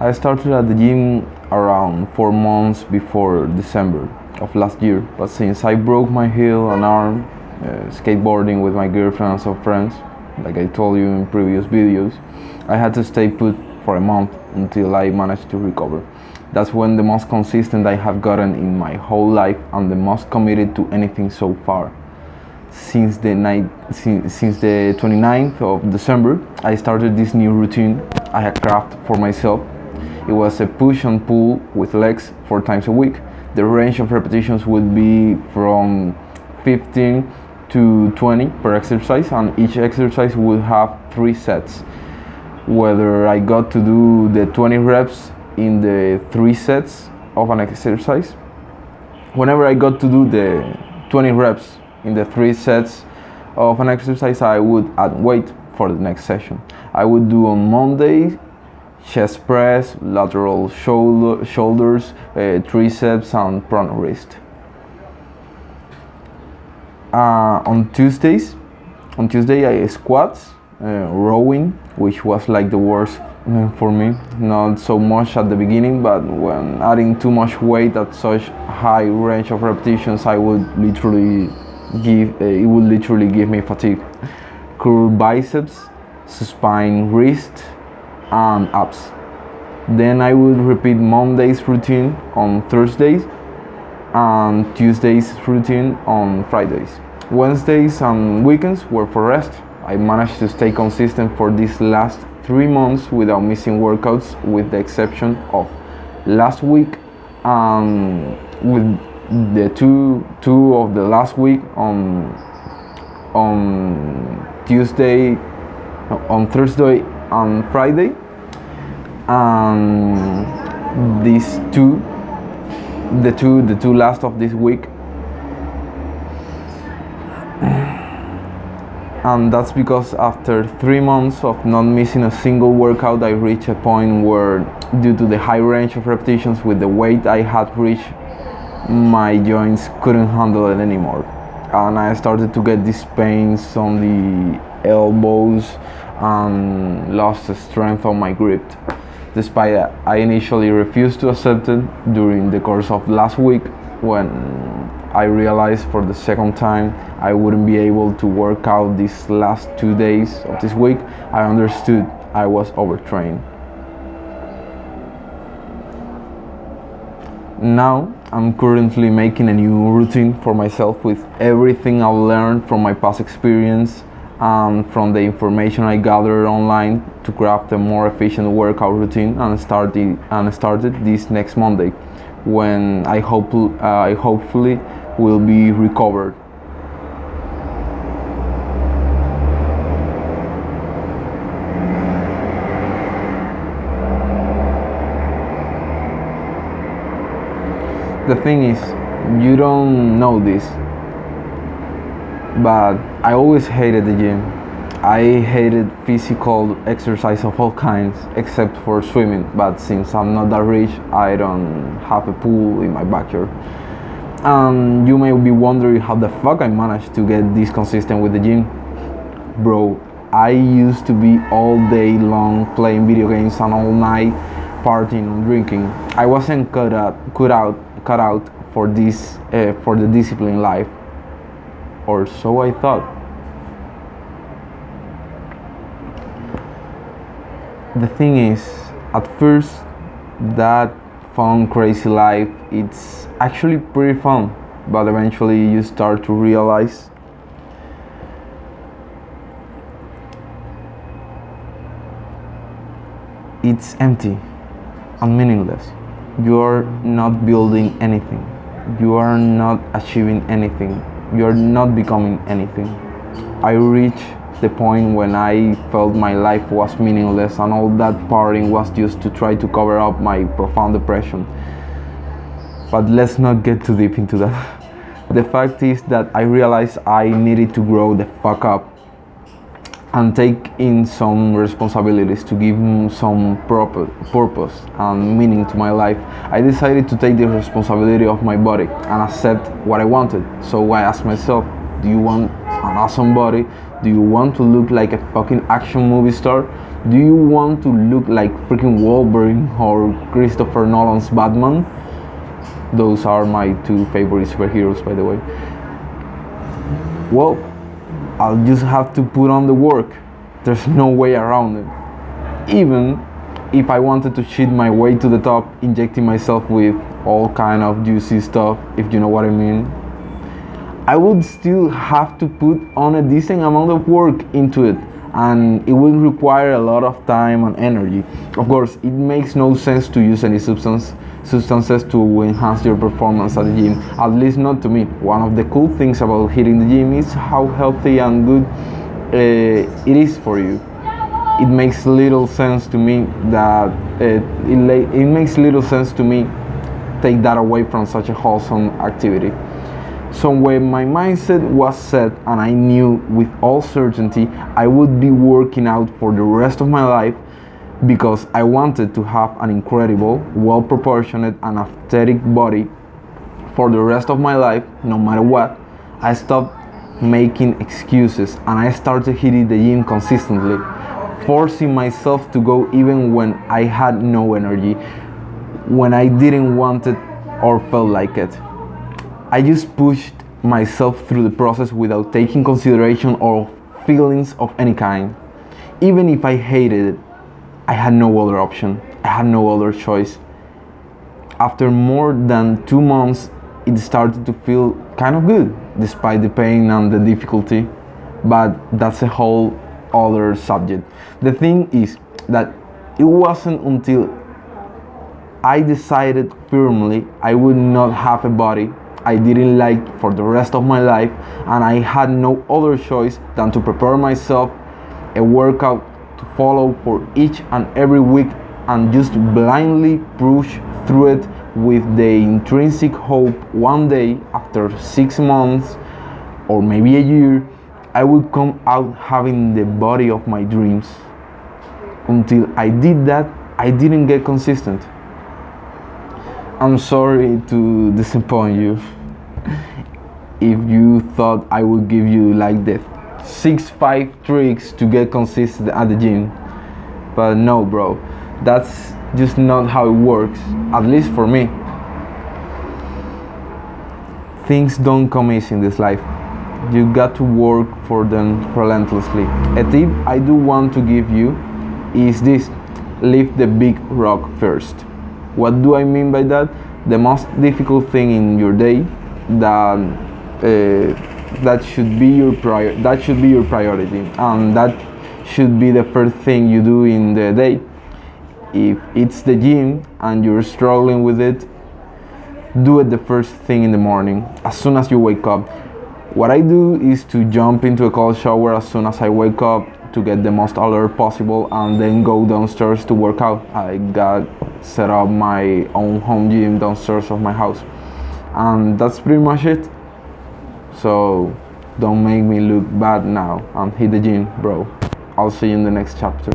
I started at the gym around 4 months before December of last year, but since I broke my heel and arm skateboarding with my girlfriend and some friends, like I told you in previous videos, I had to stay put for a month until I managed to recover. That's when the most consistent I have gotten in my whole life and the most committed to anything so far. Since the 29th of December, I started this new routine I had crafted for myself. It was a push and pull with legs 4 times a week. The range of repetitions would be from 15 to 20 per exercise, and each exercise would have 3 sets. Whether I got to do the 20 reps in the 3 sets of an exercise, whenever I got to do the 20 reps in the 3 sets of an exercise, I would add weight for the next session. I would do on Monday chest press, lateral shoulders, triceps, and front wrist. On Tuesday I squats, rowing, which was like the worst for me. Not so much at the beginning, but when adding too much weight at such high range of repetitions, it would literally give me fatigue. Curl biceps, supine wrist, and abs. Then I would repeat Monday's routine on Thursdays and Tuesday's routine on Fridays. Wednesdays and weekends were for rest. I managed to stay consistent for these last 3 months without missing workouts, with the exception of last week, with the two of the last week on Thursday and Friday, and the two last of this week. And that's because after 3 months of not missing a single workout, I reached a point where, due to the high range of repetitions with the weight I had reached, my joints couldn't handle it anymore, and I started to get these pains on the elbows and lost the strength of my grip. Despite that, I initially refused to accept it. During the course of last week, when I realized for the second time I wouldn't be able to work out these last 2 days of this week, I understood I was overtrained. Now I'm currently making a new routine for myself with everything I learned from my past experience and from the information I gathered online to craft a more efficient workout routine, and started this next Monday, when I hopefully will be recovered. The thing is, you don't know this, but I always hated the gym. I hated physical exercise of all kinds, except for swimming, but since I'm not that rich, I don't have a pool in my backyard. You may be wondering how the fuck I managed to get this consistent with the gym. Bro, I used to be all day long playing video games and all night partying and drinking. I wasn't cut out for the disciplined life, or so I thought. The thing is, at first, that fun, crazy life, it's actually pretty fun, but eventually you start to realize it's empty and meaningless. You are not building anything. You are not achieving anything. You are not becoming anything. I reached the point when I felt my life was meaningless, and all that partying was just to try to cover up my profound depression. But let's not get too deep into that. The fact is that I realized I needed to grow the fuck up and take in some responsibilities to give some purpose and meaning to my life. I decided to take the responsibility of my body and accept what I wanted. So I asked myself, do you want an awesome body? Do you want to look like a fucking action movie star? Do you want to look like freaking Wolverine or Christopher Nolan's Batman? Those are my two favorite superheroes, by the way. Well, I'll just have to put on the work. There's no way around it. Even if I wanted to cheat my way to the top, injecting myself with all kind of juicy stuff, if you know what I mean, I would still have to put on a decent amount of work into it, and it will require a lot of time and energy. Of course, it makes no sense to use any substances to enhance your performance at the gym, at least not to me. One of the cool things about hitting the gym is how healthy and good it is for you. It makes little sense to me that it makes little sense to me take that away from such a wholesome activity. So when my mindset was set and I knew with all certainty I would be working out for the rest of my life because I wanted to have an incredible, well-proportioned and athletic body for the rest of my life, no matter what, I stopped making excuses and I started hitting the gym consistently, forcing myself to go even when I had no energy, when I didn't want it or felt like it. I just pushed myself through the process without taking consideration or feelings of any kind. Even if I hated it, I had no other option. I had no other choice. After more than 2 months, it started to feel kind of good, despite the pain and the difficulty. But that's a whole other subject. The thing is that it wasn't until I decided firmly I would not have a body I didn't like for the rest of my life, and I had no other choice than to prepare myself a workout to follow for each and every week and just blindly push through it with the intrinsic hope one day after 6 months or maybe a year I would come out having the body of my dreams. Until I did that, I didn't get consistent. I'm sorry to disappoint you if you thought I would give you like the 6-5 tricks to get consistent at the gym. But no, bro, that's just not how it works, at least for me. Things don't come easy in this life. You got to work for them relentlessly. A tip I do want to give you is this: lift the big rock first. What do I mean by that? The most difficult thing in your day that should be your priority, and that should be the first thing you do in the day. If it's the gym and you're struggling with it, do it the first thing in the morning, as soon as you wake up. What I do is to jump into a cold shower as soon as I wake up to get the most alert possible, and then go downstairs to work out. I got set up my own home gym downstairs of my house, and that's pretty much it. So don't make me look bad now and hit the gym, bro. I'll see you in the next chapter.